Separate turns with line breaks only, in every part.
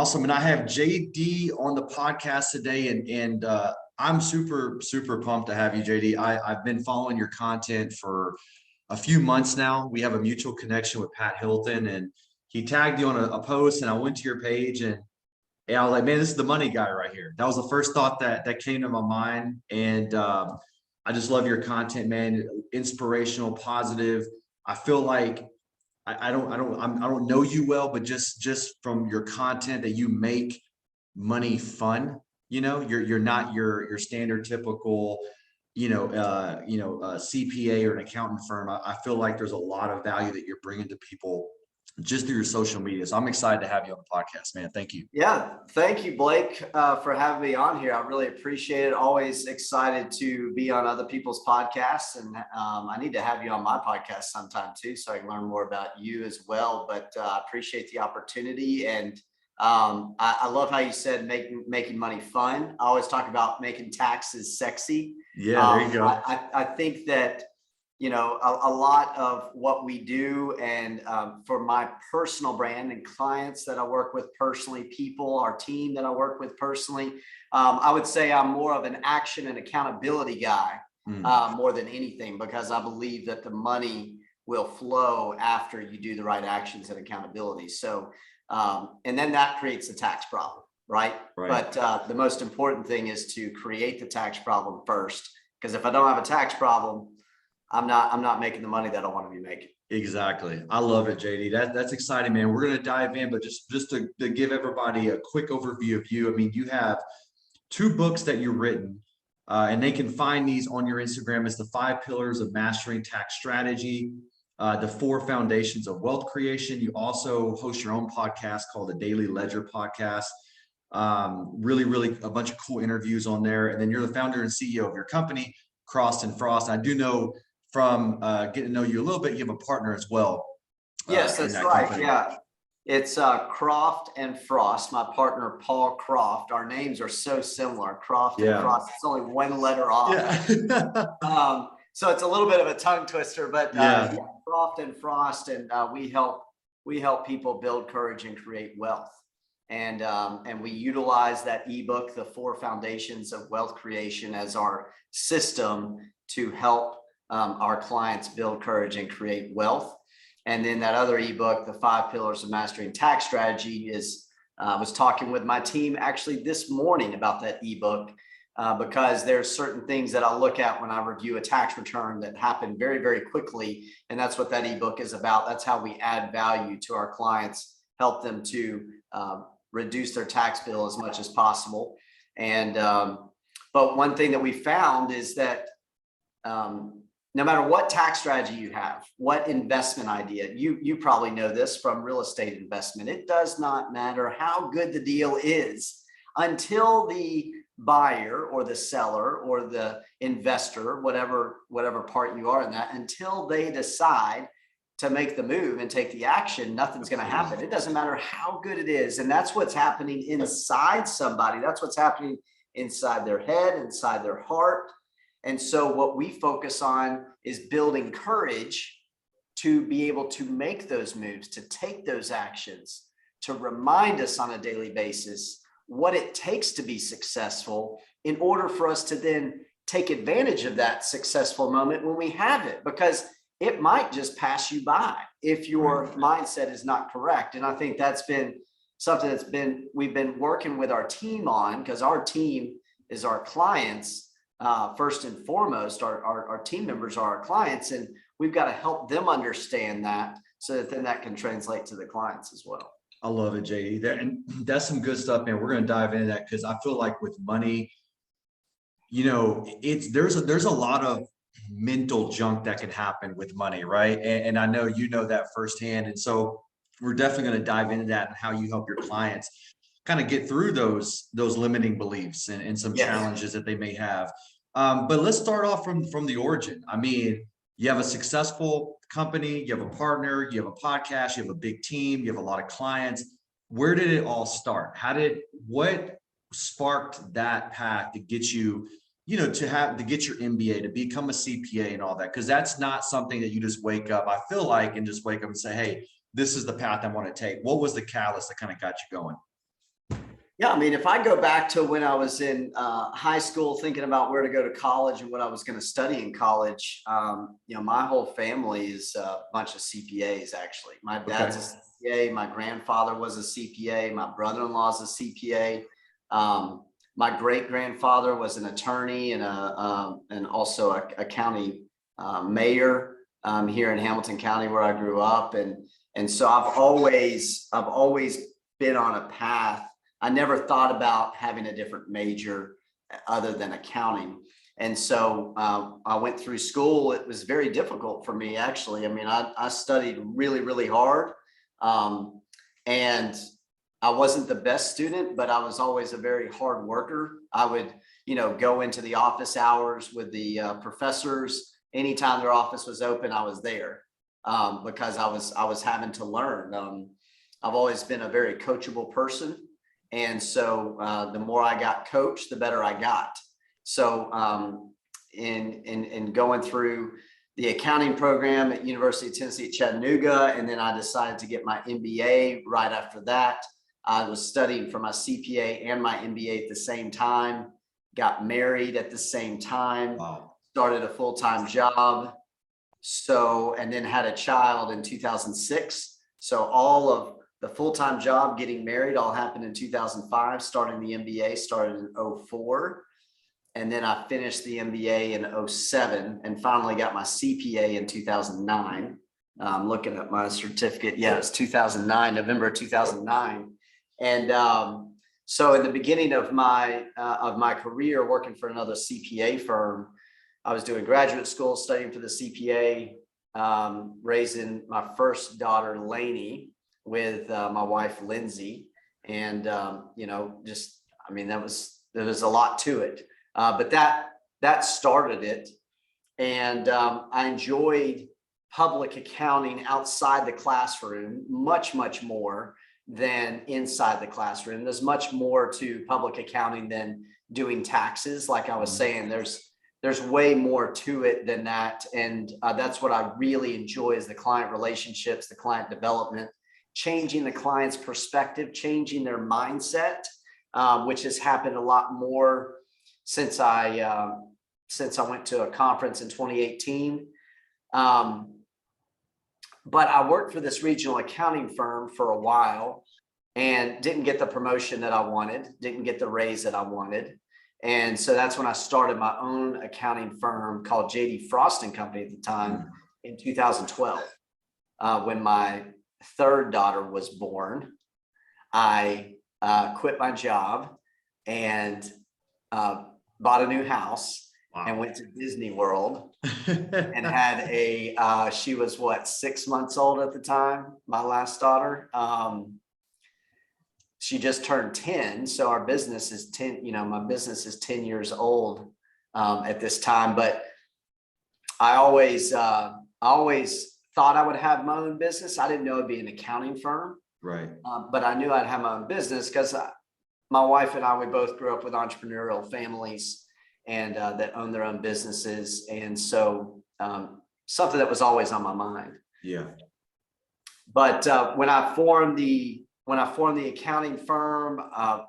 Awesome. And I have JD on the podcast today, and I'm super pumped to have you, JD. I've been following your content for a few months now. We have a mutual connection with Pat Hilton, and he tagged you on a post, and I went to your page, and I was like, man, this is the money guy right here. That was the first thought that came to my mind. And I just love your content, man. Inspirational, positive. I feel like I don't know you well, but just from your content that you make money fun. You're not your standard typical, CPA or an accountant firm. I feel like there's a lot of value that you're bringing to people just through your social media. So I'm excited to have you on the podcast, man. Thank you.
Yeah, thank you, Blake, for having me on here. I really appreciate it. Always excited to be on other people's podcasts, and I need to have you on my podcast sometime too, so I can learn more about you as well. But I appreciate the opportunity, and I love how you said making money fun. I always talk about making taxes sexy.
Yeah, there you go.
I think that a lot of what we do, and for my personal brand and clients that I work with personally, people, our team that I work with personally, I would say I'm more of an action and accountability guy more than anything, because I believe that the money will flow after you do the right actions and accountability. So, and then that creates a tax problem, right? But the most important thing is to create the tax problem first, because if I don't have a tax problem, I'm not making the money that I want to be making.
Exactly. I love it, JD. That's exciting, man. We're going to dive in, but just to give everybody a quick overview of you. I mean, you have 2 books that you've written, and they can find these on your Instagram. It's the 5 Pillars of Mastering Tax Strategy, the 4 Foundations of Wealth Creation. You also host your own podcast called the Daily Ledger Podcast. Really a bunch of cool interviews on there. And then you're the founder and CEO of your company, Crossed and Frost. I do know from getting to know you a little bit, you have a partner as well.
Yes, that's right. Company. Yeah, it's Croft and Frost. My partner, Paul Croft. Our names are so similar, Croft and Frost. It's only 1 letter off. Yeah. So it's a little bit of a tongue twister, but Croft and Frost, and we help people build courage and create wealth. And we utilize that ebook, the 4 Foundations of Wealth Creation, as our system to help our clients build courage and create wealth. And then that other ebook, the 5 Pillars of Mastering Tax Strategy, is I was talking with my team actually this morning about that ebook, because there's certain things that I look at when I review a tax return that happen very, very quickly. And that's what that ebook is about. That's how we add value to our clients, help them to reduce their tax bill as much as possible. And but one thing that we found is that no matter what tax strategy you have, what investment idea, you probably know this from real estate investment, it does not matter how good the deal is until the buyer or the seller or the investor, whatever part you are in that, until they decide to make the move and take the action, nothing's going to happen. It doesn't matter how good it is. And that's what's happening inside somebody. That's what's happening inside their head, inside their heart. And so what we focus on is building courage to be able to make those moves, to take those actions, to remind us on a daily basis what it takes to be successful, in order for us to then take advantage of that successful moment when we have it, because it might just pass you by if your mindset is not correct. And I think that's been something we've been working with our team on, because our team is our clients. First and foremost, our team members are our clients, and we've got to help them understand that, so that then that can translate to the clients as well.
I love it, JD. And that's some good stuff, man. We're going to dive into that, because I feel like with money, there's a lot of mental junk that can happen with money, right? And I know you know that firsthand. And so we're definitely going to dive into that and how you help your clients kind of get through those limiting beliefs and some challenges that they may have. But let's start off from the origin. I mean, you have a successful company, you have a partner, you have a podcast, you have a big team, you have a lot of clients. Where did it all start? What sparked that path to get you, to get your MBA, to become a CPA and all that? Because that's not something that you just wake up, I feel like, and just wake up and say, hey, this is the path I want to take. What was the catalyst that kind of got you going?
Yeah, I mean, if I go back to when I was in high school, thinking about where to go to college and what I was going to study in college, my whole family is a bunch of CPAs. Actually, my dad's a CPA, my grandfather was a CPA, my brother-in-law is a CPA. My great-grandfather was an attorney and also a county mayor here in Hamilton County, where I grew up, and so I've always been on a path. I never thought about having a different major other than accounting. And so I went through school. It was very difficult for me, actually. I mean, I studied really, really hard. And I wasn't the best student, but I was always a very hard worker. I would, go into the office hours with the professors. Anytime their office was open, I was there because I was having to learn. I've always been a very coachable person. And so the more I got coached, the better I got. So in going through the accounting program at University of Tennessee at Chattanooga, and then I decided to get my MBA right after that. I was studying for my CPA and my MBA at the same time, got married at the same time, started a full-time job. And then had a child in 2006. So all of the full-time job, getting married, all happened in 2005, starting the MBA started in 2004. And then I finished the MBA in 2007 and finally got my CPA in 2009. I'm looking at my certificate. Yeah, it's 2009, November 2009. And so in the beginning of my career working for another CPA firm, I was doing graduate school, studying for the CPA, raising my first daughter, Lainey, with my wife, Lindsay. And, there was a lot to it. But that started it. And I enjoyed public accounting outside the classroom much, much more than inside the classroom. There's much more to public accounting than doing taxes. Like I was saying, there's way more to it than that. And that's what I really enjoy is the client relationships, the client development, changing the client's perspective, changing their mindset, which has happened a lot more since I went to a conference in 2018. But I worked for this regional accounting firm for a while and didn't get the promotion that I wanted, didn't get the raise that I wanted. And so that's when I started my own accounting firm called JD Frost & Company at the time in 2012. When my third daughter was born, I quit my job and bought a new house and went to Disney World and had she was 6 months old at the time, my last daughter. She just turned 10. So our business is 10, my business is 10 years old at this time. But I always thought I would have my own business. I didn't know it'd be an accounting firm.
Right.
But I knew I'd have my own business because my wife and I, we both grew up with entrepreneurial families and that own their own businesses. And so something that was always on my mind.
Yeah. But
when I formed the accounting firm,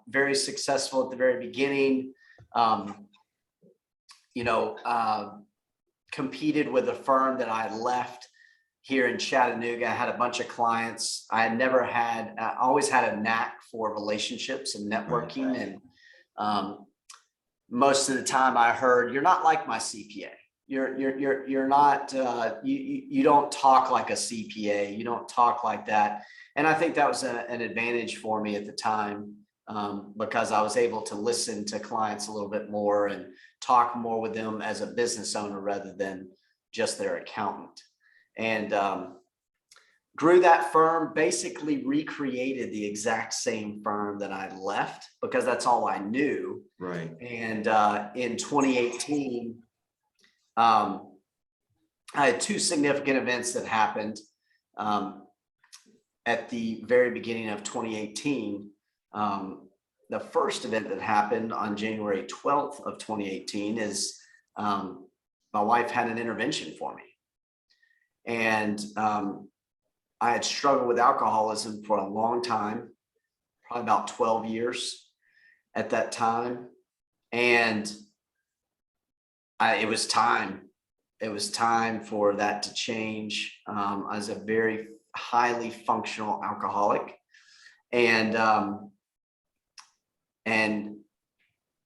very successful at the very beginning, competed with a firm that I left here in Chattanooga. I had a bunch of clients. I always had a knack for relationships and networking. Right. And most of the time I heard, "You're not like my CPA. You're not, you don't talk like a CPA. You don't talk like that." And I think that was an advantage for me at the time because I was able to listen to clients a little bit more and talk more with them as a business owner rather than just their accountant. And grew that firm, basically recreated the exact same firm that I left because that's all I knew.
Right.
And in 2018, I had two significant events that happened at the very beginning of 2018. The first event that happened on January 12th of 2018 is my wife had an intervention for me. And I had struggled with alcoholism for a long time, probably about 12 years. at that time. And it was time. It was time for that to change. I was a very highly functional alcoholic. And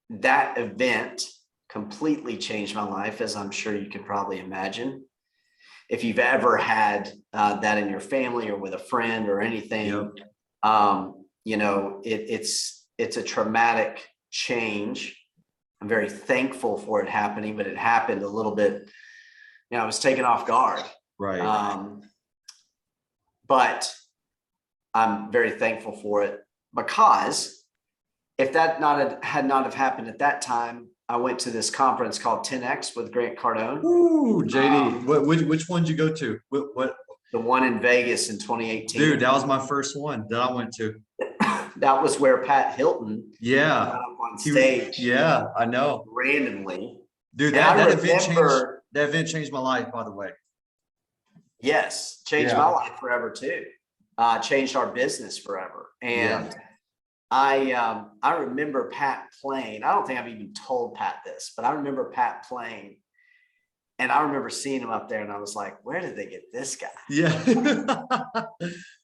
that event completely changed my life, as I'm sure you can probably imagine. If you've ever had that in your family or with a friend or anything, you know, it's a traumatic change. I'm very thankful for it happening, but it happened a little bit, you know, I was taken off guard.
Right.
But I'm very thankful for it, because if that had not have happened at that time, I went to this conference called 10X with Grant Cardone.
Ooh, JD, which one did you go to? What?
The one in Vegas in 2018.
Dude, that was my first one that I went to.
That was where Pat Hilton got up on stage.
Yeah, I know.
Randomly.
Dude, that event changed my life, by the way.
Yes, changed my life forever too. Changed our business forever. And I remember Pat playing. I don't think I've even told Pat this, but I remember Pat playing, and I remember seeing him up there, and I was like, where did they get this guy?
Yeah.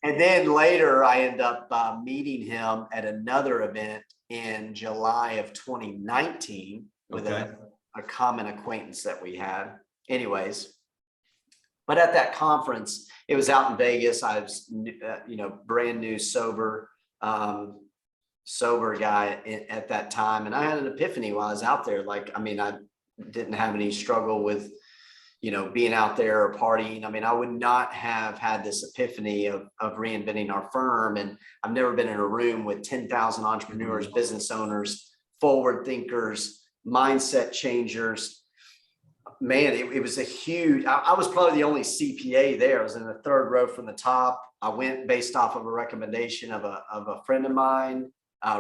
And then later I end up meeting him at another event in July of 2019 with a common acquaintance that we had. Anyways, but at that conference, it was out in Vegas. I was, you know, brand new, sober guy at that time. And I had an epiphany while I was out there. Like, I mean, I didn't have any struggle with, you know, being out there or partying. I mean, I would not have had this epiphany of reinventing our firm. And I've never been in a room with 10,000 entrepreneurs, business owners, forward thinkers, mindset changers. Man, it was a huge, I was probably the only CPA there. I was in the third row from the top. I went based off of a recommendation of a friend of mine,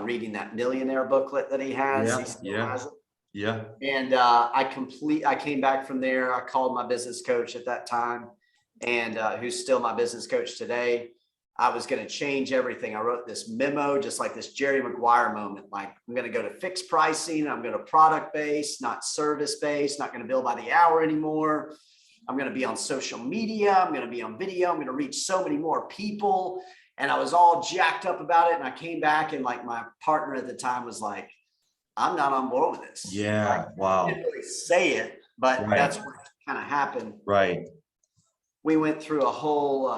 reading that millionaire booklet that he has. He still has it.
Yeah.
And I came back from there. I called my business coach at that time, and who's still my business coach today. I was going to change everything. I wrote this memo, just like this Jerry Maguire moment. Like, I'm going to go to fixed pricing. I'm going to product based, not service based, not going to bill by the hour anymore. I'm going to be on social media. I'm going to be on video. I'm going to reach so many more people. And I was all jacked up about it. And I came back, and like my partner at the time was like, I'm not on board with this.
Yeah.
Like,
Wow.
I didn't really say it, but that's what kind of happened.
Right.
We went through a whole,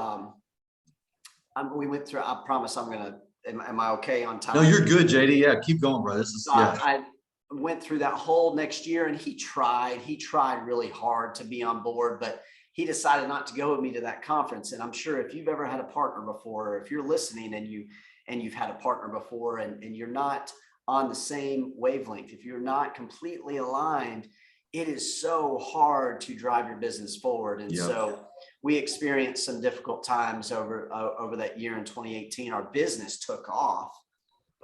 I promise I'm going to, am I okay on time?
No, you're good, JD. Yeah. Keep going, bro. This is,
I went through that whole next year, and he tried really hard to be on board, but he decided not to go with me to that conference. And I'm sure if you've ever had a partner before, or if you're listening and you've had a partner before, and you're not on the same wavelength, if you're not completely aligned, it is so hard to drive your business forward. And so we experienced some difficult times over that year in 2018. Our business took off,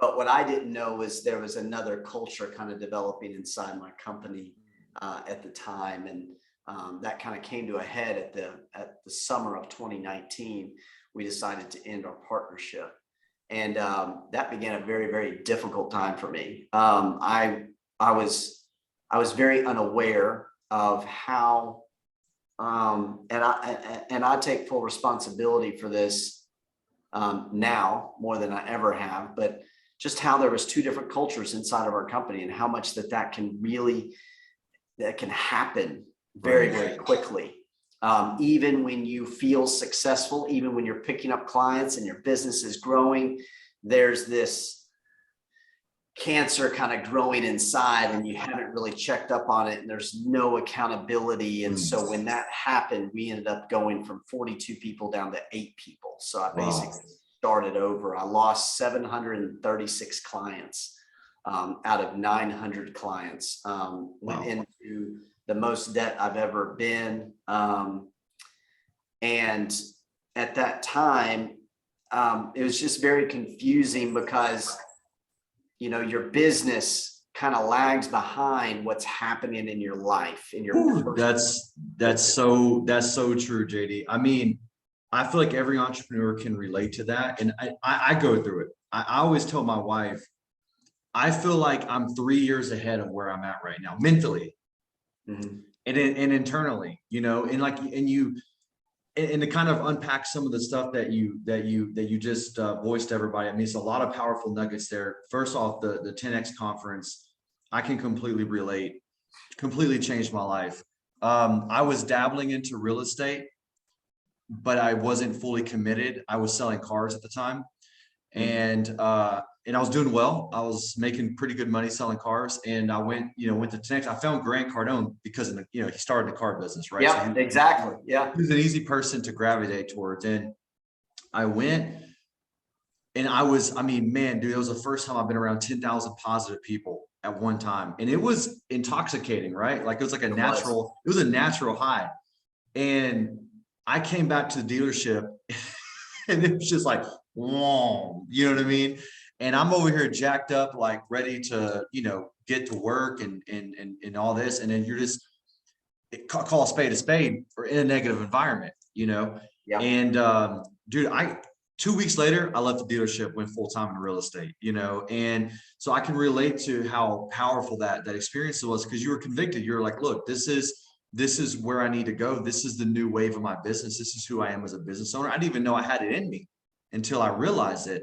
but what I didn't know was there was another culture kind of developing inside my company at the time. And that kind of came to a head at the summer of 2019. We decided to end our partnership. And that began a very, very difficult time for me. I was very unaware of how, and I take full responsibility for this now more than I ever have, but just how there was two different cultures inside of our company, and how much that can happen very, very quickly. Even when you feel successful, even when you're picking up clients and your business is growing, there's this cancer kind of growing inside, and you haven't really checked up on it, and there's no accountability. And so when that happened, we ended up going from 42 people down to 8 people. So I basically started over. I lost 736 clients out of 900 clients. Went into the most debt I've ever been. And at that time, it was just very confusing, because, you know, your business kind of lags behind what's happening in your life, in your
that's so true, JD. I mean, I feel like every entrepreneur can relate to that. And I go through it. I always tell my wife, I feel like I'm 3 years ahead of where I'm at right now, mentally and internally, you know, and like, and to kind of unpack some of the stuff that you just voiced to everybody. I mean, it's a lot of powerful nuggets there. First off, the 10X conference, I can completely relate, completely changed my life. I was dabbling into real estate, but I wasn't fully committed. I was selling cars at the time. And I was doing well. I was making pretty good money selling cars. And I went to 10X. I found Grant Cardone because he started the car business, right?
Yeah, so exactly. Yeah.
He was an easy person to gravitate towards. And I went and I mean, man, dude, it was the first time I've been around 10,000 positive people at one time. And it was intoxicating, right? Like it was like it was a natural high. And I came back to the dealership and it was just like, whoa, you know what I mean? And I'm over here jacked up, like ready to, get to work and all this. And then you're just call a spade or in a negative environment,
Yeah.
And dude, 2 weeks later, I left the dealership, went full-time in real estate, and so I can relate to how powerful that experience was, because you were convicted. You're like, look, this is where I need to go. This is the new wave of my business. This is who I am as a business owner. I didn't even know I had it in me until I realized it.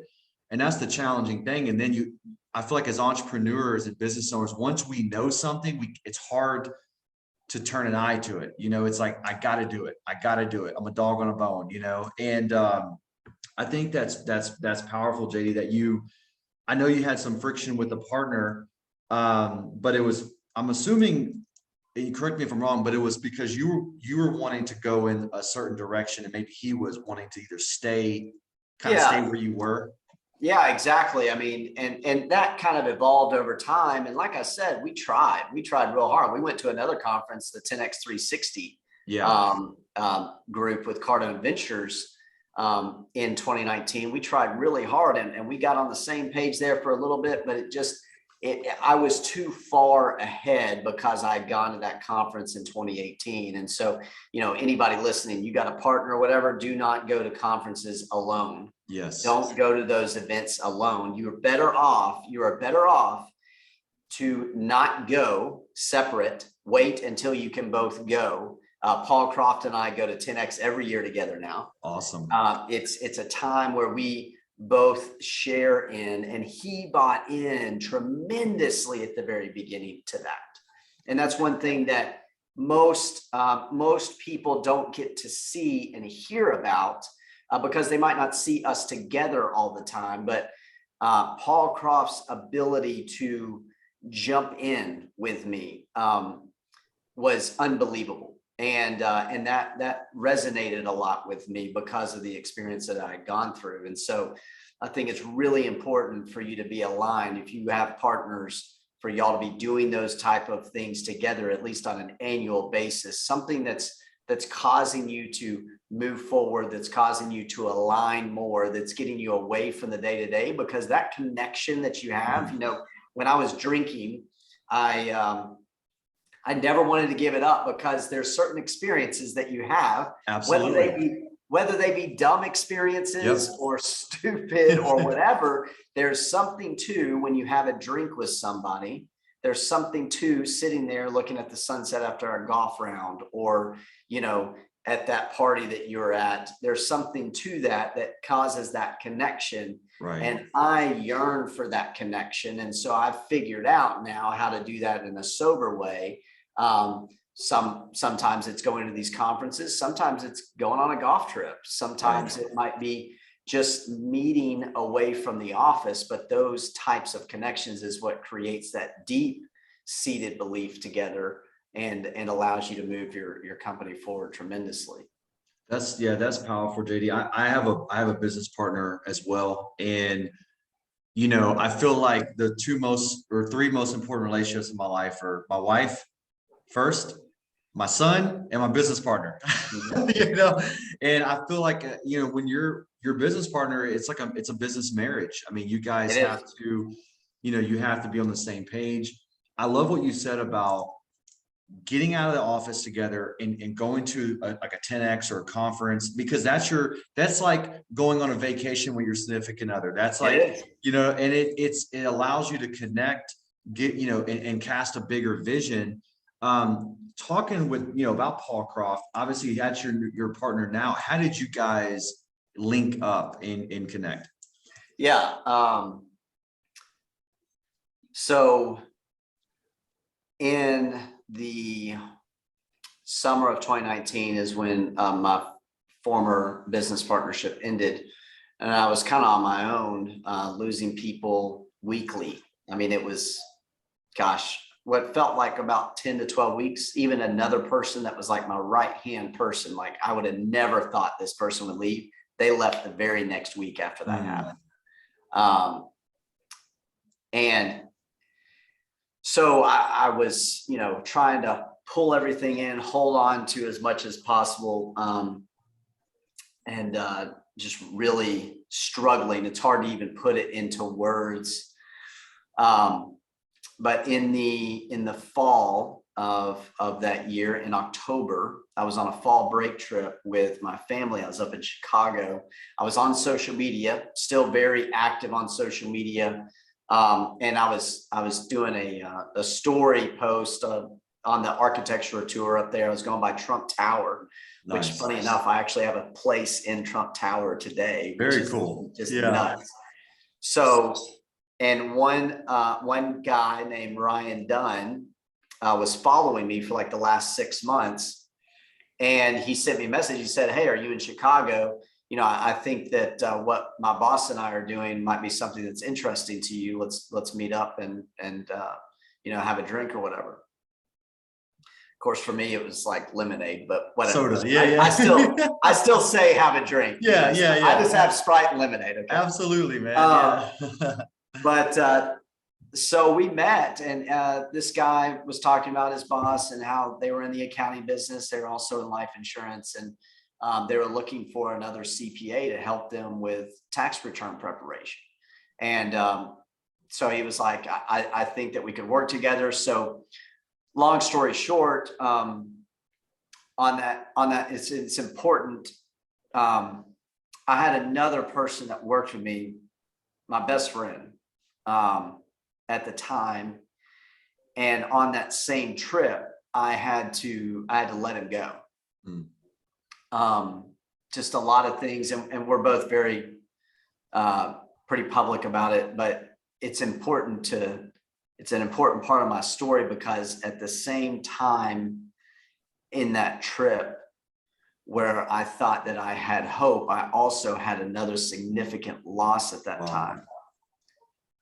And that's the challenging thing. And then I feel like as entrepreneurs and business owners, once we know something, it's hard to turn an eye to it. It's like, I got to do it. I got to do it. I'm a dog on a bone, and I think that's powerful, JD, that I know you had some friction with the partner, but I'm assuming, and correct me if I'm wrong, but it was because you were wanting to go in a certain direction, and maybe he was wanting to either stay where you were.
Yeah, exactly. I mean, and that kind of evolved over time. And like I said, we tried real hard. We went to another conference, the 10X 360 group with Cardone Ventures in 2019. We tried really hard and we got on the same page there for a little bit, but I was too far ahead because I had gone to that conference in 2018. And so, anybody listening, you got a partner or whatever, do not go to conferences alone.
Yes.
Don't go to those events alone. You are better off to not go separate, wait until you can both go. Paul Croft and I go to 10X every year together now.
Awesome.
It's a time where we both share in, and he bought in tremendously at the very beginning to that. And that's one thing that most people don't get to see and hear about because they might not see us together all the time. But Paul Croft's ability to jump in with me was unbelievable. And that resonated a lot with me because of the experience that I had gone through. And so I think it's really important for you to be aligned. If you have partners, for y'all to be doing those type of things together, at least on an annual basis, something that's causing you to move forward, that's causing you to align more, that's getting you away from the day-to-day, because that connection that you have, when I was drinking, I never wanted to give it up because there's certain experiences that you have,
absolutely,
whether they be dumb experiences or stupid or whatever. There's something to, when you have a drink with somebody, there's something to sitting there looking at the sunset after a golf round, or, at that party that you're at. There's something to that causes that connection.
Right.
And I yearn for that connection. And so I've figured out now how to do that in a sober way. Sometimes it's going to these conferences. Sometimes it's going on a golf trip. Sometimes it might be just meeting away from the office, but those types of connections is what creates that deep seated belief together and allows you to move your company forward tremendously.
That's powerful, JD. I have a business partner as well. And, I feel like the three most important relationships in my life are my wife first, my son, and my business partner. And I feel like, when your business partner, it's a business marriage. I mean, you guys have to, you have to be on the same page. I love what you said about getting out of the office together and going to like a 10X or a conference, because that's like going on a vacation with your significant other. That's like, you know, and it allows you to connect, get, you know, and cast a bigger vision. Talking with, you know, about Paul Croft, obviously that's your partner now. How did you guys link up and connect?
Yeah. So in the summer of 2019 is when my former business partnership ended, and I was kind of on my own, losing people weekly. I mean, it was, gosh, what felt like about 10 to 12 weeks. Even another person that was like my right-hand person, like I would have never thought this person would leave. They left the very next week after that happened. And so I was, you know, trying to pull everything in, hold on to as much as possible, and just really struggling. It's hard to even put it into words. But in the fall of that year, in October, I was on a fall break trip with my family. I was up in Chicago. I was on social media, still very active on social media. And I was doing a story post on the architecture tour up there. I was going by Trump Tower, which funny enough, I actually have a place in Trump Tower today.
Very cool.
Just nuts. So, and one guy named Ryan Dunn was following me for like the last 6 months. And he sent me a message. He said, "Hey, are you in Chicago? You know, I think that what my boss and I are doing might be something that's interesting to you. Let's meet up and you know, have a drink or whatever." Of course, for me, it was like lemonade, but whatever.
Soda. Yeah.
I still say have a drink.
Yeah.
I just have Sprite and lemonade. Okay?
Absolutely, man.
But so we met, and this guy was talking about his boss and how they were in the accounting business. They were also in life insurance, and they were looking for another CPA to help them with tax return preparation. And so he was like, I think that we could work together. So long story short, on that, it's important. I had another person that worked with me, my best friend at the time. And on that same trip, I had to let him go. Just a lot of things, and we're both very pretty public about it, but it's an important part of my story, because at the same time in that trip where I thought that I had hope, I also had another significant loss at that time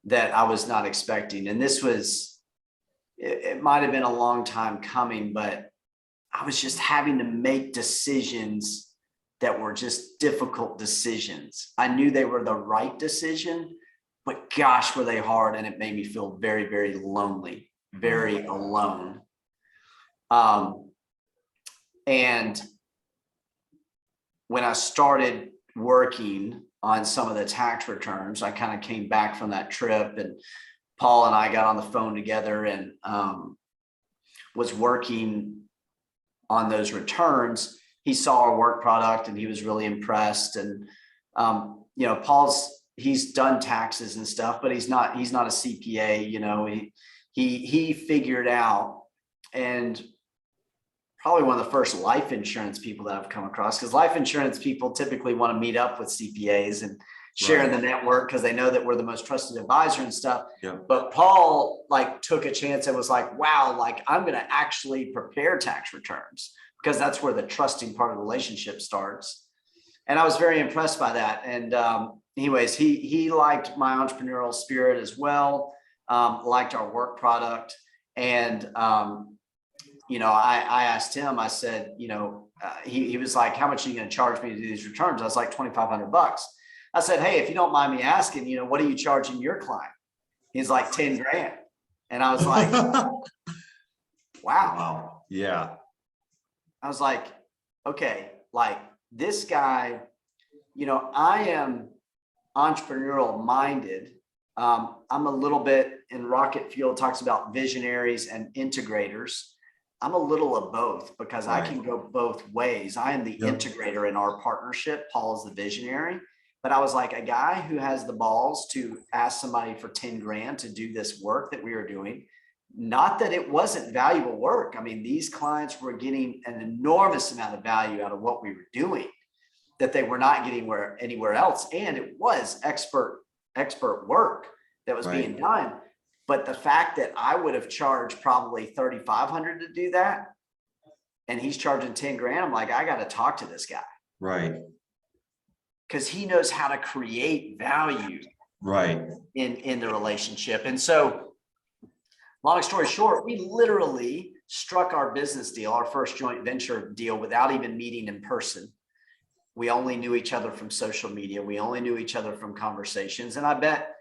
that I was not expecting. And this was, it might have been a long time coming, but I was just having to make decisions that were just difficult decisions. I knew they were the right decision, but gosh, were they hard. And it made me feel very, very lonely, very alone. And when I started working on some of the tax returns, I kind of came back from that trip, and Paul and I got on the phone together and was working on those returns. He saw our work product and he was really impressed. And you know, he's done taxes and stuff, but he's not a CPA. You know, he figured out, and probably one of the first life insurance people that I've come across, because life insurance people typically want to meet up with CPAs and share in the network because they know that we're the most trusted advisor and stuff.
Yeah.
But Paul like took a chance and was like, wow, like I'm going to actually prepare tax returns, because that's where the trusting part of the relationship starts. And I was very impressed by that. And anyways, he liked my entrepreneurial spirit as well, liked our work product. And you know, I asked him, I said, you know, he was like, how much are you going to charge me to do these returns? I was like, $2,500. I said, hey, if you don't mind me asking, you know, what are you charging your client? He's like 10 grand. And I was like, wow.
Yeah. I
was like, okay, like this guy, you know, I am entrepreneurial minded. I'm a little bit in rocket fuel, talks about visionaries and integrators. I'm a little of both because I can go both ways. I am the integrator in our partnership. Paul is the visionary. But I was like, a guy who has the balls to ask somebody for 10 grand to do this work that we were doing. Not that it wasn't valuable work. I mean, these clients were getting an enormous amount of value out of what we were doing that they were not getting anywhere else. And it was expert work that was being done. But the fact that I would have charged probably $3,500 to do that, and he's charging 10 grand, I'm like, I got to talk to this guy.
Right.
Because he knows how to create value.
Right.
In the relationship. And so, long story short, we literally struck our business deal, our first joint venture deal, without even meeting in person. We only knew each other from social media. We only knew each other from conversations. And I bet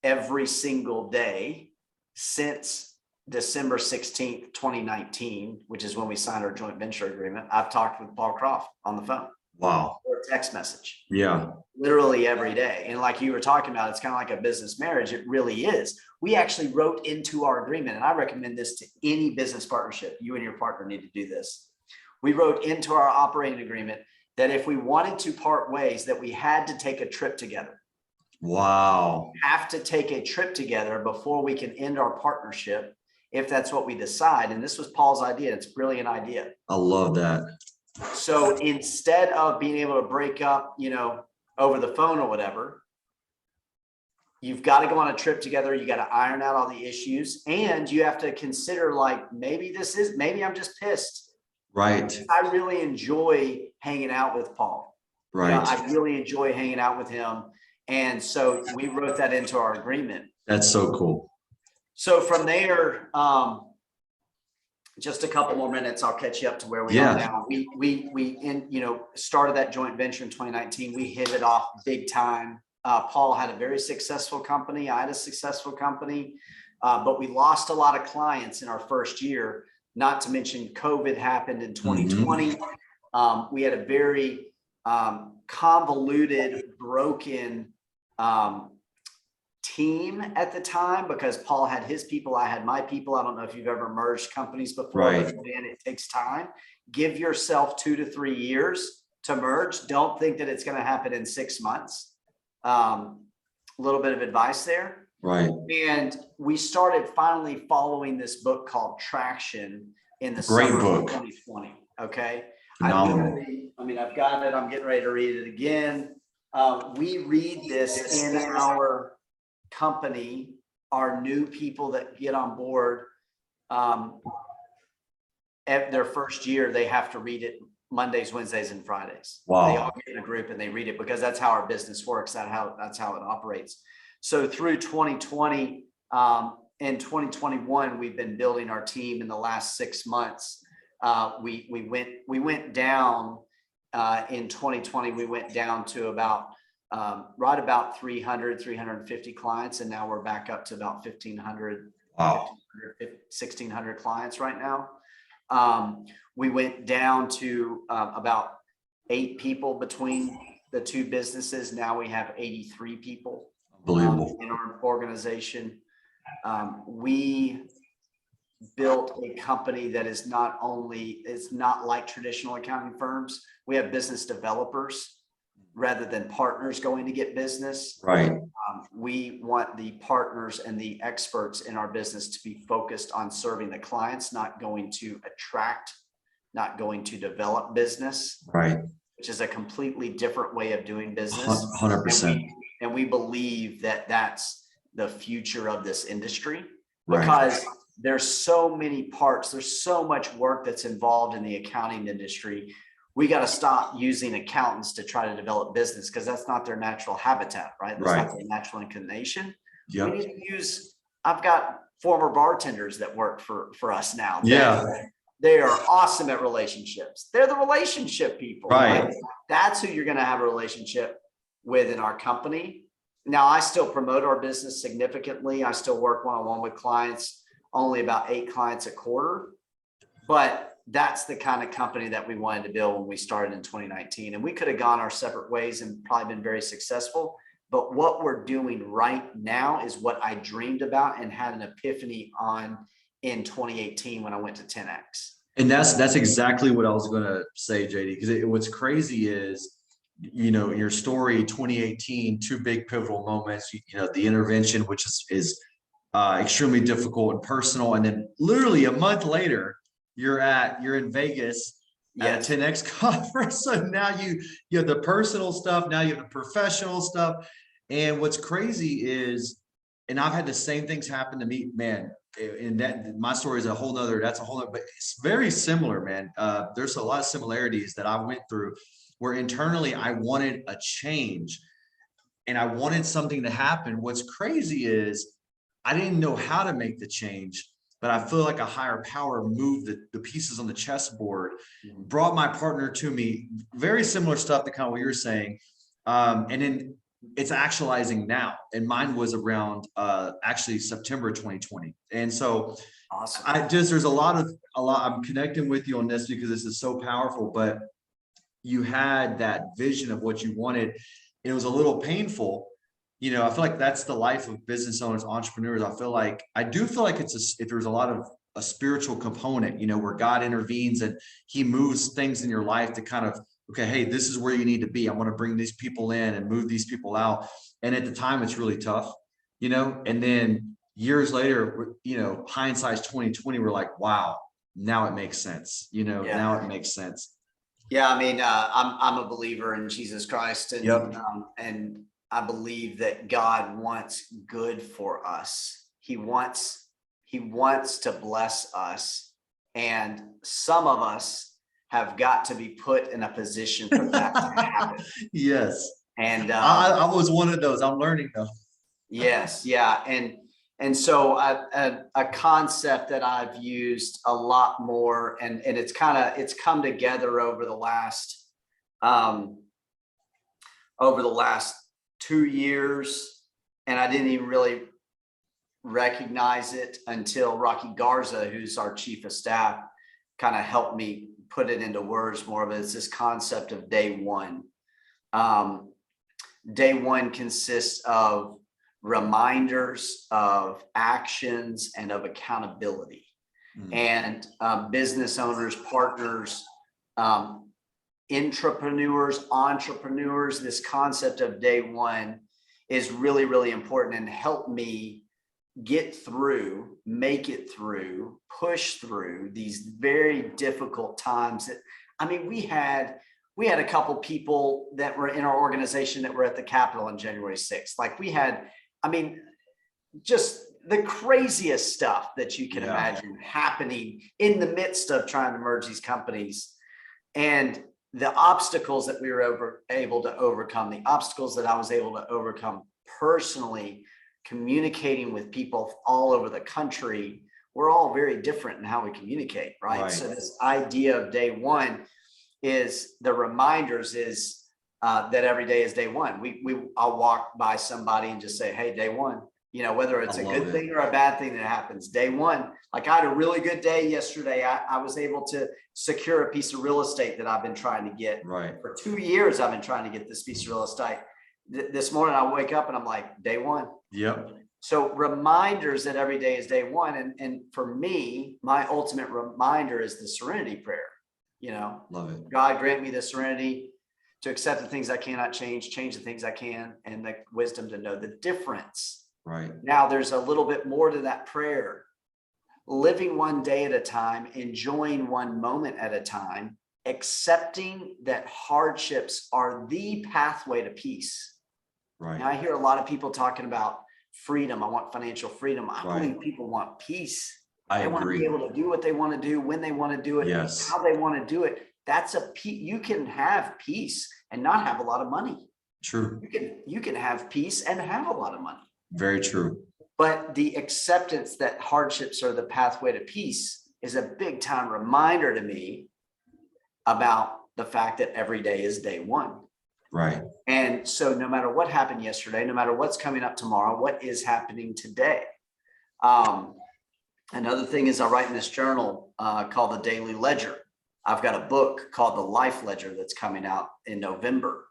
every single day since December 16th, 2019, which is when we signed our joint venture agreement, I've talked with Paul Croft on the phone.
Wow.
Or a text message.
Yeah.
Literally every day. And like you were talking about, it's kind of like a business marriage. It really is. We actually wrote into our agreement, and I recommend this to any business partnership. You and your partner need to do this. We wrote into our operating agreement that if we wanted to part ways, that we had to take a trip together.
Wow.
Have to take a trip together before we can end our partnership, if that's what we decide. And this was Paul's idea. It's a brilliant idea.
I love that.
So instead of being able to break up, over the phone or whatever, you've got to go on a trip together. You got to iron out all the issues, and you have to consider, like, maybe I'm just pissed.
Right.
I really enjoy hanging out with Paul.
Right.
I really enjoy hanging out with him. And so we wrote that into our agreement.
That's so cool.
So from there, just a couple more minutes, I'll catch you up to where we are now. We started that joint venture in 2019. We hit it off big time. Paul had a very successful company. I had a successful company, but we lost a lot of clients in our first year. Not to mention COVID happened in 2020. We had a very convoluted, broken team at the time, because Paul had his people, I had my people. I don't know if you've ever merged companies before, but man, it takes time. Give yourself 2 to 3 years to merge. Don't think that it's going to happen in 6 months. A little bit of advice there.
Right.
And we started finally following this book called Traction in the summer of 2020. Okay. I've got it. I'm getting ready to read it again. We read this in our company. Our new people that get on board, at their first year, they have to read it Mondays, Wednesdays, and Fridays.
Wow.
They all get in a group and they read it, because that's how our business works. That's how it operates. So through 2020 and 2021, we've been building our team. In the last 6 months, we went down in 2020. We went down to about right about 350 clients, and now we're back up to about 1,500, 1,600 clients right now. We went down to about 8 people between the two businesses. Now we have 83 people in our organization. We built a company that is not like traditional accounting firms. We have business developers rather than partners going to get business.
Right.
We want the partners and the experts in our business to be focused on serving the clients, not going to attract, not going to develop business.
Right.
Which is a completely different way of doing business.
100%.
And we believe that that's the future of this industry, because there's so many parts, there's so much work that's involved in the accounting industry. We got to stop using accountants to try to develop business, because that's not their natural habitat, right? That's not their natural inclination.
Yep.
We need to use, I've got former bartenders that work for us now. They are awesome at relationships. They're the relationship people. Right? That's who you're going to have a relationship with in our company. Now, I still promote our business significantly. I still work one-on-one with clients, only about 8 clients a quarter. But that's the kind of company that we wanted to build when we started in 2019. And we could have gone our separate ways and probably been very successful. But what we're doing right now is what I dreamed about and had an epiphany on in 2018 when I went to 10X.
And that's exactly what I was going to say, JD, because what's crazy is, in your story, 2018, two big pivotal moments, the intervention, which is extremely difficult and personal. And then literally a month later, you're in Vegas at a 10X conference. So now you have the personal stuff, now you have the professional stuff. And what's crazy is, and I've had the same things happen to me, man. And that my story is a whole nother, but it's very similar, man. There's a lot of similarities that I went through where internally I wanted a change and I wanted something to happen. What's crazy is I didn't know how to make the change, but I feel like a higher power moved the pieces on the chessboard, brought my partner to me, very similar stuff to kind of what you're saying. And then it's actualizing now. And mine was around actually September 2020. And so
awesome.
there's a lot, I'm connecting with you on this because this is so powerful, but you had that vision of what you wanted. It was a little painful. I feel like that's the life of business owners, entrepreneurs. I do feel like there's a lot of a spiritual component, where God intervenes and he moves things in your life to kind of, okay, hey, this is where you need to be. I want to bring these people in and move these people out. And at the time it's really tough, and then years later, hindsight's 2020, we're like, wow, now it makes sense. Now it makes sense.
Yeah. I mean, I'm a believer in Jesus Christ, and, and I believe that God wants good for us. He wants to bless us. And some of us have got to be put in a position for that to happen.
Yes.
And
I was one of those. I'm learning though.
Yes. Yeah. And so a concept that I've used a lot more, and it's come together over the last 2 years, and I didn't even really recognize it until Rocky Garza, who's our chief of staff, kind of helped me put it into words more of it. It's this concept of day one. Day one consists of reminders, of actions, and of accountability. And business owners, partners, entrepreneurs, this concept of day one is really, really important and helped me get through, make it through, push through these very difficult times. We had a couple people that were in our organization that were at the Capitol on January 6th. Like we had, just the craziest stuff that you can imagine happening in the midst of trying to merge these companies. And the obstacles that we were able to overcome, the obstacles that I was able to overcome personally, communicating with people all over the country, we're all very different in how we communicate, right? So this idea of day one is the reminders is that every day is day one. I'll walk by somebody and just say, hey, day one, whether it's a good thing or a bad thing that happens, day one. Like I had a really good day yesterday. I was able to secure a piece of real estate that I've been trying to get for 2 years. I've been trying to get this piece of real estate. This morning I wake up and I'm like, day one.
Yep.
So reminders that every day is day one. And for me, my ultimate reminder is the serenity prayer.
Love it.
God grant me the serenity to accept the things I cannot change the things I can, and the wisdom to know the difference.
Right.
Now there's a little bit more to that prayer. Living one day at a time, enjoying one moment at a time, accepting that hardships are the pathway to peace.
Right.
Now I hear a lot of people talking about freedom. I want financial freedom. I believe people want peace. They want to be able to do what they want to do, when they want to do it, how they want to do it. That's you can have peace and not have a lot of money.
True.
You can have peace and have a lot of money.
Very true.
But the acceptance that hardships are the pathway to peace is a big time reminder to me about the fact that every day is day one.
Right.
And so no matter what happened yesterday, no matter what's coming up tomorrow, what is happening today? Another thing is I write in this journal called the Daily Ledger. I've got a book called the Life Ledger that's coming out in November.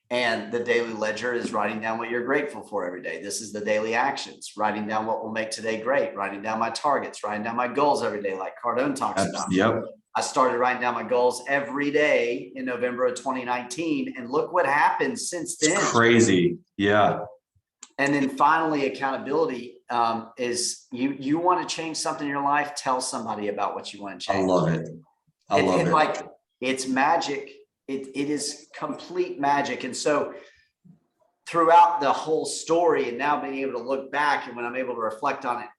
And the daily ledger is writing down what you're grateful for every day. This is the daily actions, writing down what will make today great, writing down my targets, writing down my goals every day, like Cardone talks about.
Yep.
I started writing down my goals every day in November of 2019. And look what happened since then.
It's crazy. Yeah.
And then finally, accountability is you want to change something in your life, tell somebody about what you want to change.
I love it. I love it.
Like, it's magic. It is complete magic. And so throughout the whole story, and now being able to look back, and when I'm able to reflect on it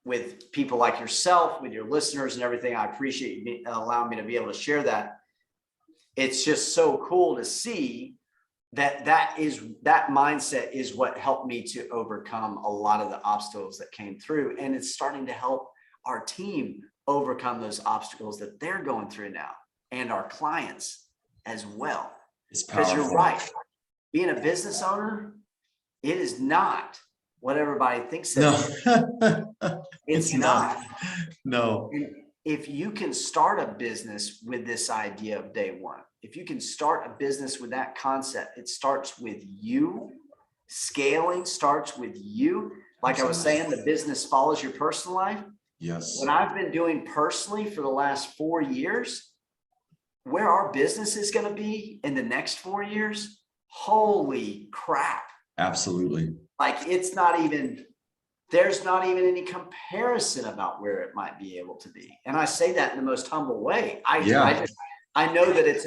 with people like yourself, with your listeners and everything, I appreciate you allowing me to be able to share that. It's just so cool to see that mindset is what helped me to overcome a lot of the obstacles that came through. And it's starting to help our team overcome those obstacles that they're going through now, and our clients as well. Because you're right. Being a business owner, it is not what everybody thinks it is. It's not.
No.
And if you can start a business with this idea of day one, if you can start a business with that concept, it starts with you. Scaling starts with you. Like I was saying, the business follows your personal life.
Yes.
What I've been doing personally for the last 4 years, where our business is going to be in the next 4 years, holy crap.
Absolutely.
Like, there's not even any comparison about where it might be able to be. And I say that in the most humble way. I know that it's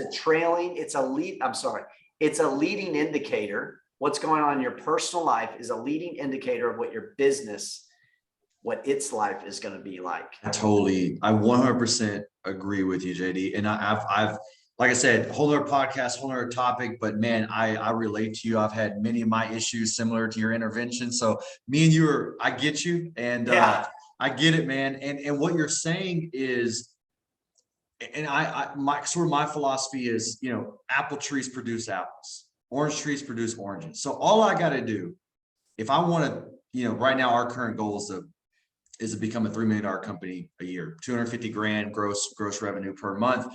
a leading indicator. What's going on in your personal life is a leading indicator of what your business, what its life is going to be like.
I 100% agree with you, JD. And I've, like I said, whole other podcast, whole other topic, but man, I relate to you. I've had many of my issues similar to your intervention. So me and you I get you, and I get it, man. And what you're saying is, and my philosophy is, apple trees produce apples, orange trees produce oranges. So all I got to do, if I want to, right now our current goal is to become a $3 million company a year, 250 grand gross revenue per month.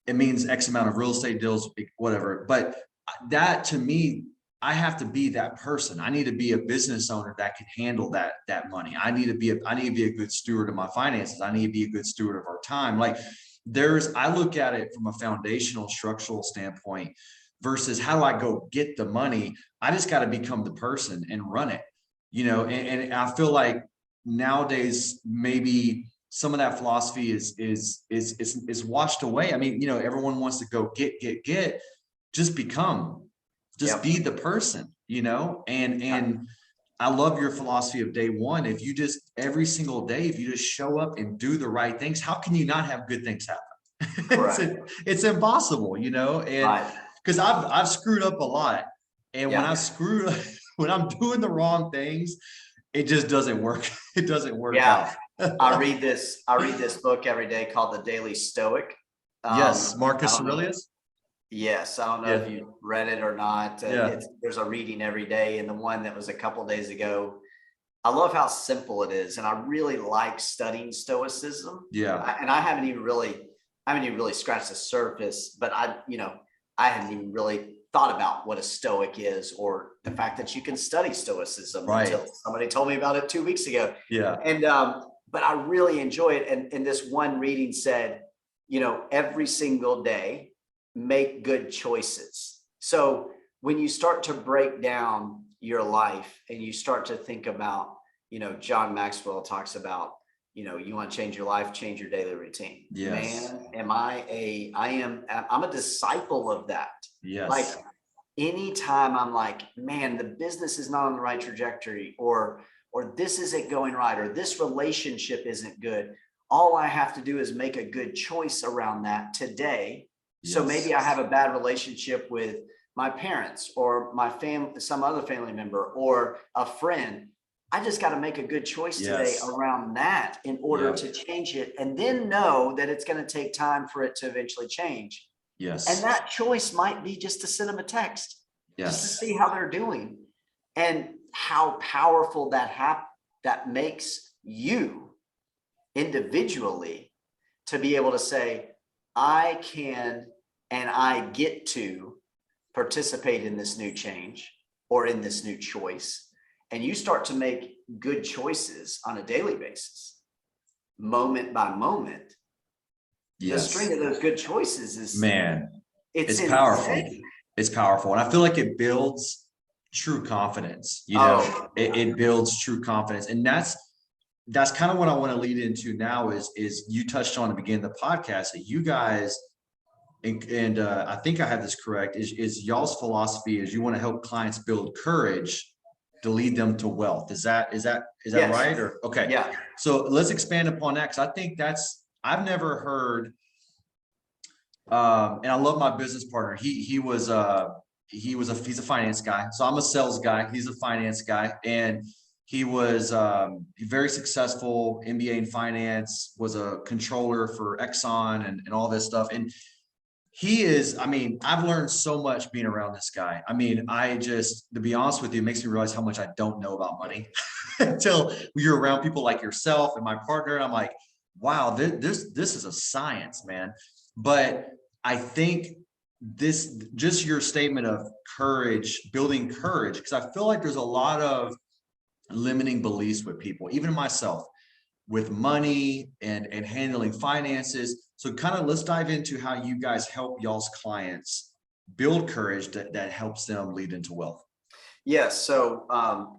It means X amount of real estate deals, whatever. But that, to me, I have to be that person. I need to be a business owner that can handle that money. I need to be a good steward of my finances. I need to be a good steward of our time. Like, I look at it from a foundational structural standpoint versus how do I go get the money? I just got to become the person and run it, and I feel like nowadays maybe some of that philosophy is washed away. I mean, everyone wants to go get, just become, be the person, and I love your philosophy of day one. If you just, every single day, if you just show up and do the right things, how can you not have good things happen? It's impossible, and because I've screwed up a lot. And when I'm doing the wrong things, it just doesn't work. It doesn't work out.
I read this book every day called The Daily Stoic.
Yes, Marcus Aurelius.
Yes, I don't know if you read it or not. There's a reading every day, and the one that was a couple of days ago, I love how simple it is, and I really like studying Stoicism. And I haven't even really scratched the surface, but I hadn't even really thought about what a Stoic is, or the fact that you can study Stoicism until somebody told me about it 2 weeks ago. And but I really enjoy it. And this one reading said, every single day, make good choices. So when you start to break down your life and you start to think about, John Maxwell talks about, you want to change your life, change your daily routine.
Yes.
Man, I'm a disciple of that.
Yes.
Like, anytime I'm like, man, the business is not on the right trajectory, or this isn't going right, or this relationship isn't good, all I have to do is make a good choice around that today. So maybe I have a bad relationship with my parents or my family, some other family member or a friend. I just got to make a good choice today around that in order to change it, and then know that it's going to take time for it to eventually change.
Yes.
And that choice might be just to send them a text, just to see how they're doing, and how powerful that makes you individually to be able to say, I can and I get to participate in this new change or in this new choice, and you start to make good choices on a daily basis, moment by moment, the string of those good choices is,
man, it's
insane.
powerful. It's powerful. And I feel like it builds true confidence, you know, it builds true confidence. And that's kind of what I want to lead into now is you touched on at the beginning of the podcast that you guys, and I think I have this correct, is y'all's philosophy is you want to help clients build courage to lead them to wealth. Is that yes. right? Or okay.
Yeah.
So let's expand upon that, because I think I've never heard, and I love my business partner. He's a finance guy. So I'm a sales guy. He's a finance guy. And he was very successful, MBA in finance, was a controller for Exxon and all this stuff. And he is, I mean, I've learned so much being around this guy. I mean, to be honest with you, it makes me realize how much I don't know about money until you're around people like yourself and my partner. And I'm like, wow, this is a science, man. But I think just your statement of courage, building courage, because I feel like there's a lot of limiting beliefs with people, even myself, with money and handling finances. So kind of let's dive into how you guys help y'all's clients build courage that helps them lead into wealth.
Yes. So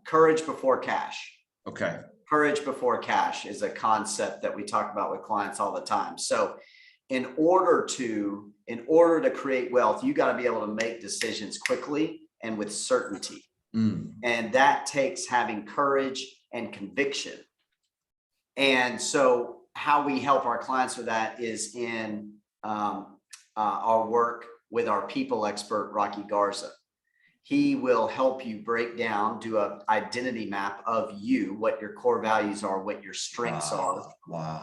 courage before cash.
Okay.
Courage before cash is a concept that we talk about with clients all the time. So in order to create wealth, you got to be able to make decisions quickly and with certainty. And that takes having courage and conviction. And so how we help our clients with that is in our work with our people expert, Rocky Garza. He will help you break down, do an identity map of you, what your core values are, what your strengths are,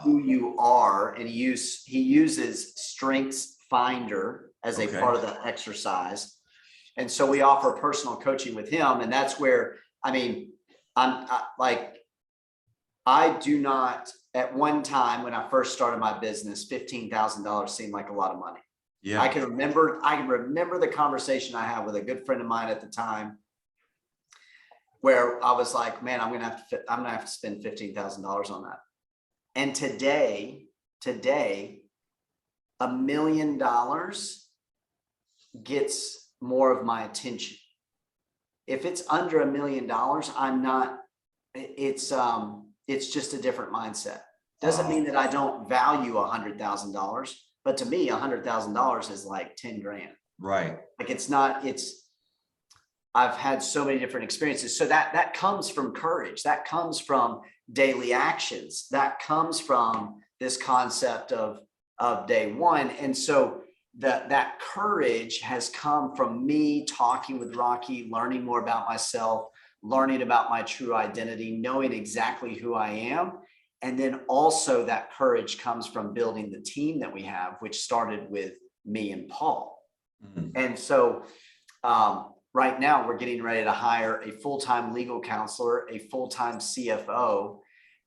who you are. And he uses Strengths Finder as a part of the exercise. And so we offer personal coaching with him. And that's where, I mean, I do not, at one time when I first started my business, $15,000 seemed like a lot of money. Yeah. I can remember the conversation I had with a good friend of mine at the time where I was like, man, I'm going to have to spend $15,000 on that. And today, $1 million gets more of my attention. If it's under $1 million, it's just a different mindset. Doesn't mean that I don't value $100,000, but to me, $100,000 is like 10 grand.
Right.
Like I've had so many different experiences. So that comes from courage. That comes from daily actions. That comes from this concept of day one. And so that courage has come from me talking with Rocky, learning more about myself, learning about my true identity, knowing exactly who I am. And then also that courage comes from building the team that we have, which started with me and Paul. Mm-hmm. And so right now we're getting ready to hire a full-time legal counselor, a full-time CFO,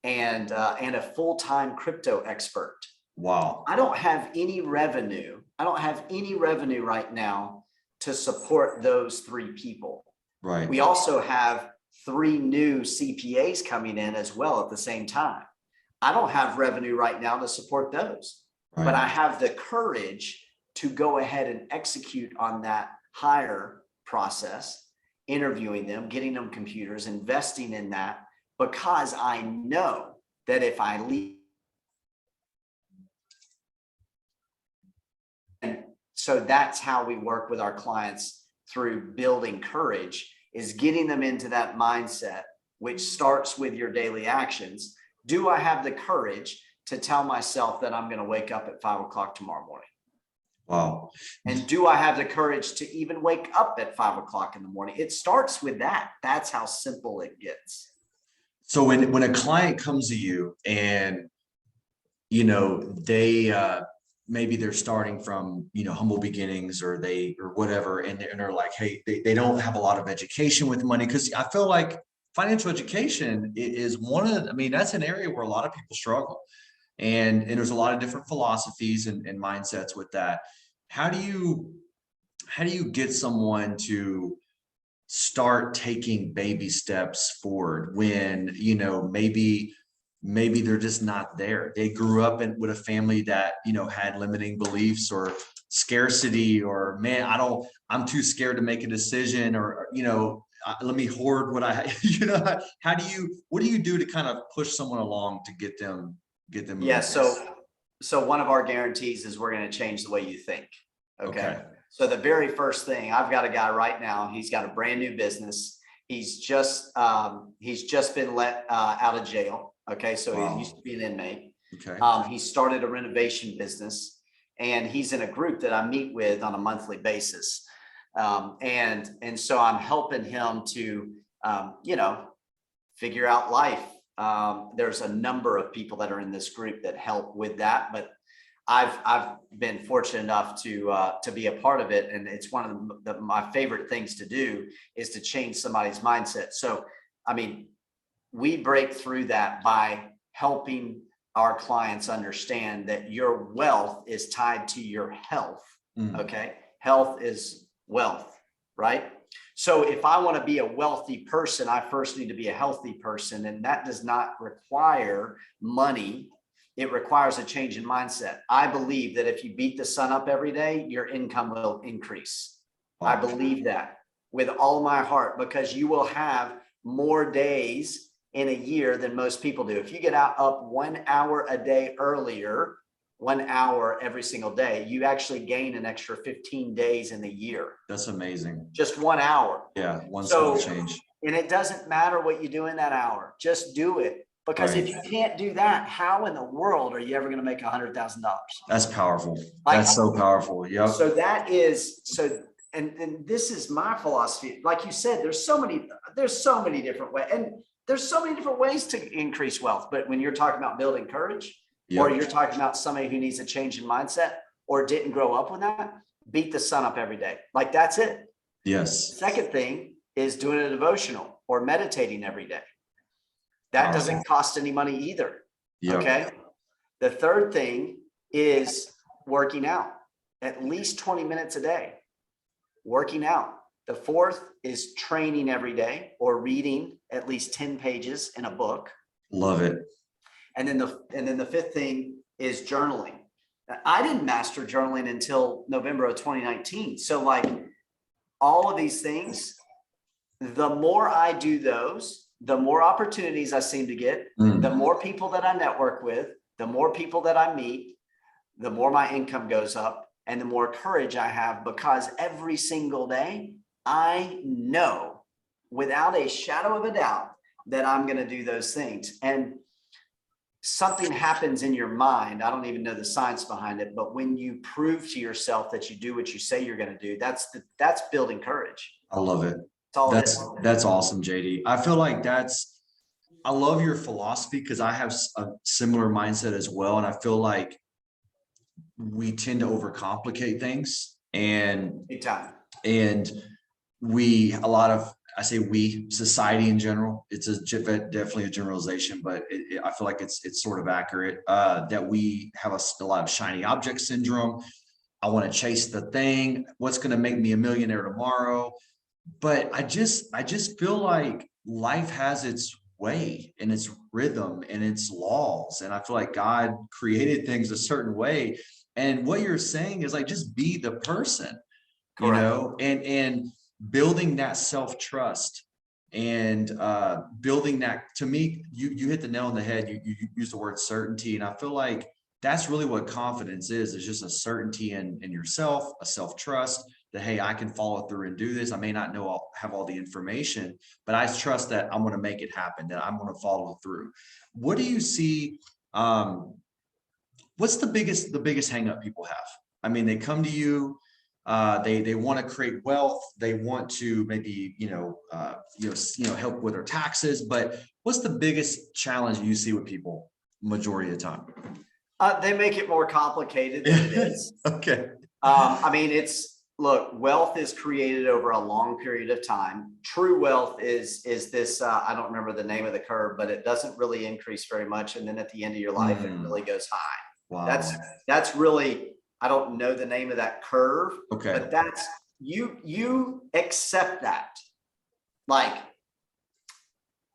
and a full-time crypto expert.
Wow.
I don't have any revenue right now to support those 3 people.
Right.
We also have 3 new CPAs coming in as well at the same time. I don't have revenue right now to support those, but I have the courage to go ahead and execute on that hire process, interviewing them, getting them computers, investing in that, because I know that if I leave. And so that's how we work with our clients through building courage, is getting them into that mindset, which starts with your daily actions. Do I have the courage to tell myself that I'm going to wake up at 5 o'clock tomorrow morning?
Wow.
And do I have the courage to even wake up at 5 o'clock in the morning? It starts with that. That's how simple it gets.
So when a client comes to you and, you know, they, maybe they're starting from, you know, humble beginnings or whatever, and they're like, hey, they don't have a lot of education with money. Because I feel like financial education is that's an area where a lot of people struggle. And there's a lot of different philosophies and mindsets with that. How do you how do you get someone to start taking baby steps forward when, you know, maybe they're just not there. They grew up with a family that, you know, had limiting beliefs or scarcity, or man, I'm too scared to make a decision, or, you know, let me hoard what I, you know, what do you do to kind of push someone along to get them?
Yeah. So one of our guarantees is we're going to change the way you think. Okay. So the very first thing, I've got a guy right now, he's got a brand new business. He's just been let out of jail. Okay. So he used to be an inmate.
Okay.
He started a renovation business, and he's in a group that I meet with on a monthly basis. And so I'm helping him to, you know, figure out life. There's a number of people that are in this group that help with that, but I've been fortunate enough to be a part of it. And it's one of my favorite things to do is to change somebody's mindset. So, I mean, we break through that by helping our clients understand that your wealth is tied to your health. Okay. Health is wealth, right? So if I want to be a wealthy person, I first need to be a healthy person. And that does not require money. It requires a change in mindset. I believe that if you beat the sun up every day, your income will increase. I believe that with all my heart, because you will have more days in a year than most people do. If you get up 1 hour a day earlier, 1 hour every single day, you actually gain an extra 15 days in the year.
That's amazing.
Just 1 hour.
Yeah, one small change.
And it doesn't matter what you do in that hour. Just do it. Because if you can't do that, how in the world are you ever going to make $100,000?
That's powerful. That's so powerful. Yep.
So that is and this is my philosophy. Like you said, there's so many different ways, and there's so many different ways to increase wealth. But when you're talking about building courage, or you're talking about somebody who needs a change in mindset or didn't grow up with that, beat the sun up every day. Like that's it.
Yes.
Second thing is doing a devotional or meditating every day. That doesn't cost any money either. Yep. Okay. The third thing is working out at least 20 minutes a day, working out. The fourth is training every day or reading at least 10 pages in a book.
Love it.
And then the fifth thing is journaling. I didn't master journaling until November of 2019. So like all of these things, the more I do those, the more opportunities I seem to get, the more people that I network with, the more people that I meet, the more my income goes up and the more courage I have, because every single day I know without a shadow of a doubt that I'm going to do those things. And something happens in your mind. I don't even know the science behind it, but when you prove to yourself that you do what you say you're going to do, that's building courage.
I love it. That's awesome, JD. I feel like I love your philosophy because I have a similar mindset as well. And I feel like we tend to overcomplicate things, and society in general, it's definitely a generalization, but I feel like it's sort of accurate, that we have a lot of shiny object syndrome. I want to chase the thing. What's going to make me a millionaire tomorrow? But I just feel like life has its way and its rhythm and its laws. And I feel like God created things a certain way. And what you're saying is like, just be the person, you know, and building that self-trust and building that, to me, you hit the nail on the head. You use the word certainty. And I feel like that's really what confidence is. It's just a certainty in yourself, a self-trust that, hey, I can follow through and do this. I may not have all the information, but I trust that I'm going to make it happen, that I'm going to follow through. What do you see? What's the biggest hang up people have? I mean, they come to you, they want to create wealth. They want to maybe, help with their taxes, but what's the biggest challenge you see with people majority of the time?
They make it more complicated than it is.
Okay.
Look, wealth is created over a long period of time. True wealth is this, I don't remember the name of the curve, but it doesn't really increase very much. And then at the end of your life, it really goes high. Wow. That's really, I don't know the name of that curve, but you accept that. Like,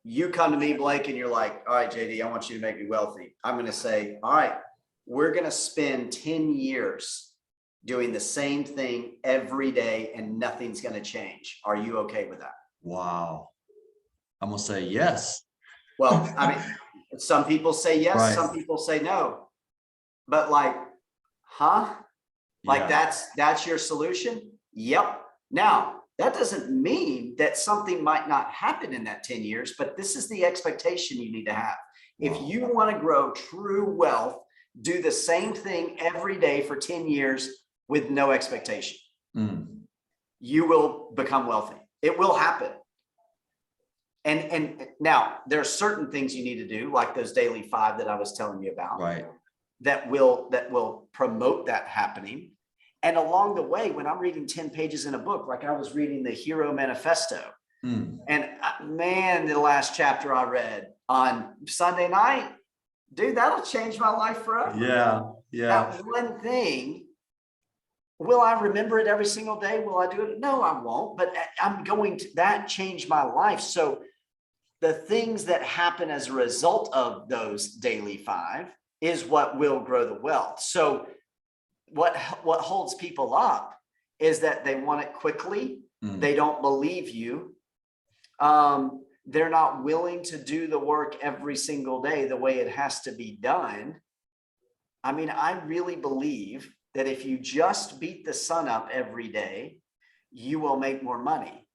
you come to me, Blake, and you're like, all right, JD, I want you to make me wealthy. I'm going to say, all right, we're going to spend 10 years doing the same thing every day and nothing's going to change. Are you okay with that?
Wow. I'm going to say yes.
Well, I mean, some people say yes,
Right.
some people say no, but like, huh? Like that's your solution? Yep. Now, that doesn't mean that something might not happen in that 10 years, but this is the expectation you need to have. If you want to grow true wealth, do the same thing every day for 10 years with no expectation. You will become wealthy. It will happen. And now there are certain things you need to do, like those daily 5 that I was telling you about,
right,
that will promote that happening. And along the way, when I'm reading 10 pages in a book, like I was reading the Hero Manifesto, and man, the last chapter I read on Sunday night, dude, that'll change my life forever.
Yeah.
That one thing, will I remember it every single day? Will I do it? No, I won't, but I'm going to, that changed my life. So the things that happen as a result of those daily 5 is what will grow the wealth. So what holds people up is that they want it quickly. They don't believe you. They're not willing to do the work every single day the way it has to be done. I mean, I really believe that if you just beat the sun up every day, you will make more money.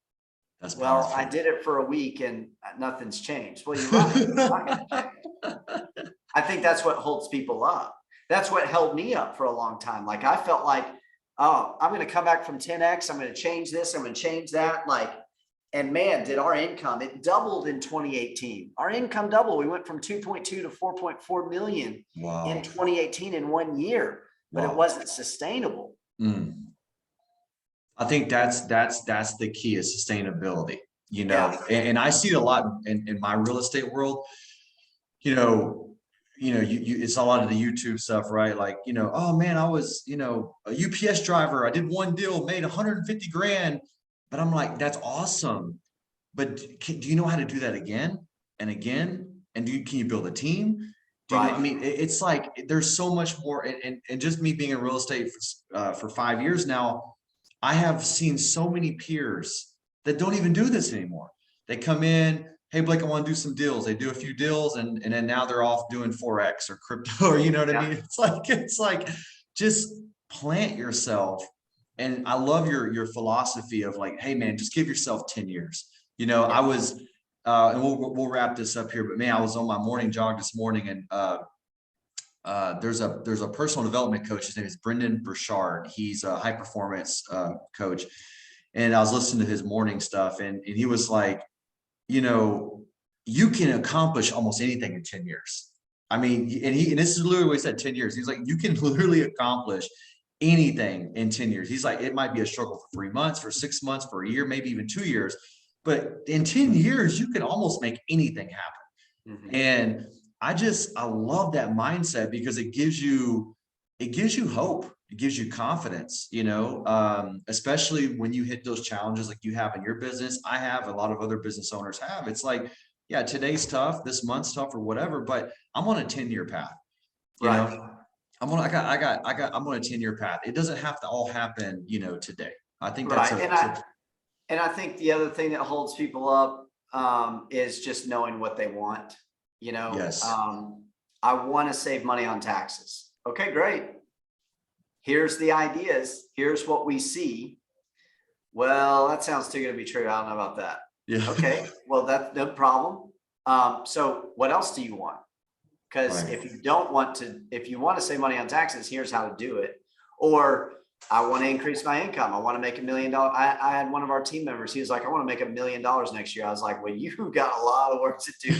That's
well,
powerful.
I did it for a week and nothing's changed. Well, you're right. It's not going to change. I think that's what holds people up. That's what held me up for a long time. Like I felt like, oh, I'm going to come back from 10X. I'm going to change this. I'm going to change that. Like, and man, did our income, it doubled in 2018. Our income doubled. We went from 2.2 to 4.4 million in 2018 in 1 year, but it wasn't sustainable.
I think that's the key is sustainability, you know, and I see it a lot in my real estate world, it's a lot of the YouTube stuff, right? Like, oh man, I was, a UPS driver. I did one deal, made 150 grand, but I'm like, that's awesome. But do you know how to do that again and again? And can you build a team? I mean, it's like, there's so much more. And just me being in real estate for 5 years now, I have seen so many peers that don't even do this anymore. They come in, hey, Blake, I want to do some deals. They do a few deals and then now they're off doing Forex or crypto, or you know what I mean? It's like just plant yourself. And I love your philosophy of like, hey man, just give yourself 10 years. I was, and we'll wrap this up here, but man, I was on my morning jog this morning and there's a personal development coach. His name is Brendan Burchard. He's a high performance coach. And I was listening to his morning stuff and he was like, you can accomplish almost anything in 10 years. I mean, and this is literally what he said, 10 years. He's like, you can literally accomplish anything in 10 years. He's like, it might be a struggle for 3 months, for 6 months, for a year, maybe even 2 years. But in 10 years, you can almost make anything happen. And I love that mindset because it gives you hope. It gives you confidence, especially when you hit those challenges like you have in your business. I have, a lot of other business owners have. It's like, yeah, today's tough, this month's tough or whatever, but I'm on a 10-year path. You know, I'm on a 10-year path. It doesn't have to all happen, today. I think that's
and I think the other thing that holds people up is just knowing what they want.
Yes.
I want to save money on taxes. Okay, great. Here's the ideas. Here's what we see. Well, that sounds too good to be true. I don't know about that.
Yeah.
Okay. Well, that's no problem. So what else do you want? Because if you want to save money on taxes, here's how to do it. Or I want to increase my income. I want to make $1 million. I had one of our team members. He was like, I want to make $1 million next year. I was like, well, you've got a lot of work to do.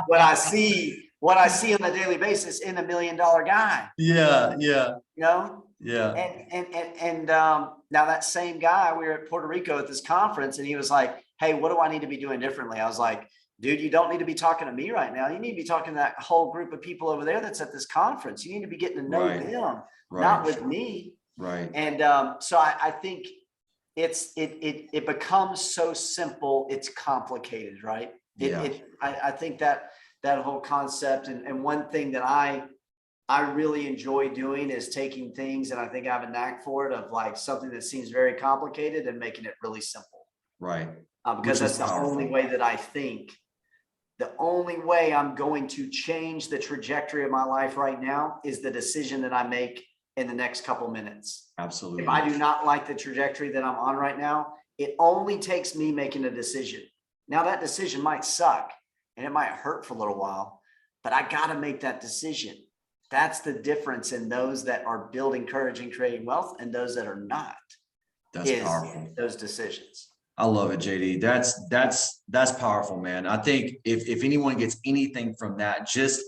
what I see on a daily basis in $1 million guy.
Yeah.
Yeah. And now that same guy, we were at Puerto Rico at this conference and he was like, hey, what do I need to be doing differently? I was like, dude, you don't need to be talking to me right now. You need to be talking to that whole group of people over there that's at this conference. You need to be getting to know them, not with me.
Right.
And so I think it becomes so simple, it's complicated, right? I think that whole concept, and one thing that I really enjoy doing is taking things, and I think I have a knack for it, of like something that seems very complicated and making it really simple.
Right.
Because that's the only way that I think. The only way I'm going to change the trajectory of my life right now is the decision that I make in the next couple minutes.
Absolutely.
If I do not like the trajectory that I'm on right now, it only takes me making a decision. Now that decision might suck and it might hurt for a little while, but I got to make that decision. That's the difference in those that are building courage and creating wealth and those that are not.
That's powerful.
Those decisions.
I love it, JD. That's powerful, man. I think if anyone gets anything from that, just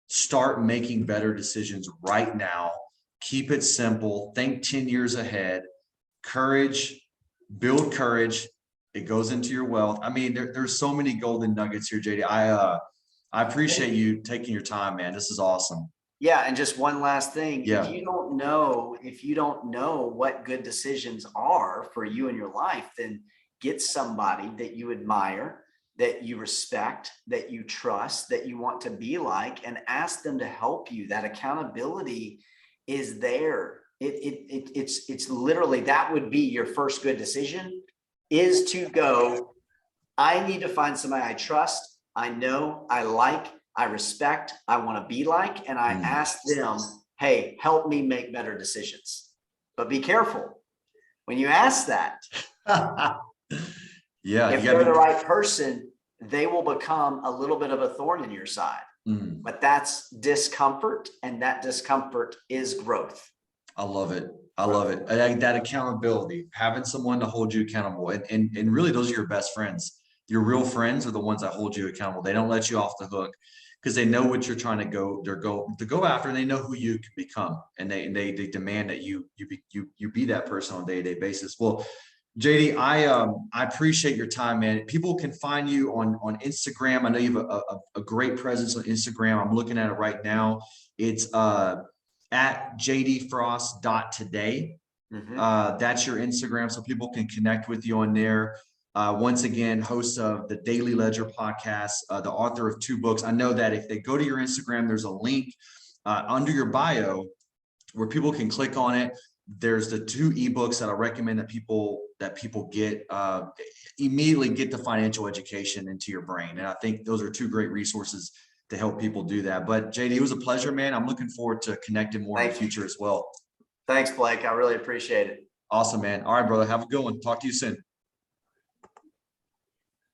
start making better decisions right now. Keep it simple. Think 10 years ahead. Courage, build courage. It goes into your wealth. I mean, there's so many golden nuggets here, JD. I appreciate you taking your time, man. This is awesome.
Yeah. And just one last thing.
Yeah.
If you don't know what good decisions are for you in your life, then get somebody that you admire, that you respect, that you trust, that you want to be like, and ask them to help you. That accountability is there. It's literally, that would be your first good decision, is to go, I need to find somebody I trust, I know, I like, I respect, I want to be like, and I ask them, hey, help me make better decisions. But be careful when you ask that.
Yeah,
if they're the right person, they will become a little bit of a thorn in your side. But that's discomfort, and that discomfort is growth.
I love it. I love it. That accountability, having someone to hold you accountable, and really those are your best friends. Your real friends are the ones that hold you accountable. They don't let you off the hook because they know what you're trying to go after, and they know who you can become, and they demand that you be that person on a day-to-day basis. Well, JD, I appreciate your time, man. People can find you on Instagram. I know you have a great presence on Instagram. I'm looking at it right now. It's at jdfrost.today. That's your Instagram, so people can connect with you on there. Once again, host of the Daily Ledger podcast, the author of 2 books. I know that if they go to your Instagram, there's a link under your bio where people can click on it. There's the 2 ebooks that I recommend that people get immediately get the financial education into your brain. And I think those are 2 great resources to help people do that. But JD, it was a pleasure, man. I'm looking forward to connecting more in the future as well.
Thanks, Blake. I really appreciate it.
Awesome, man. All right, brother. Have a good one. Talk to you soon.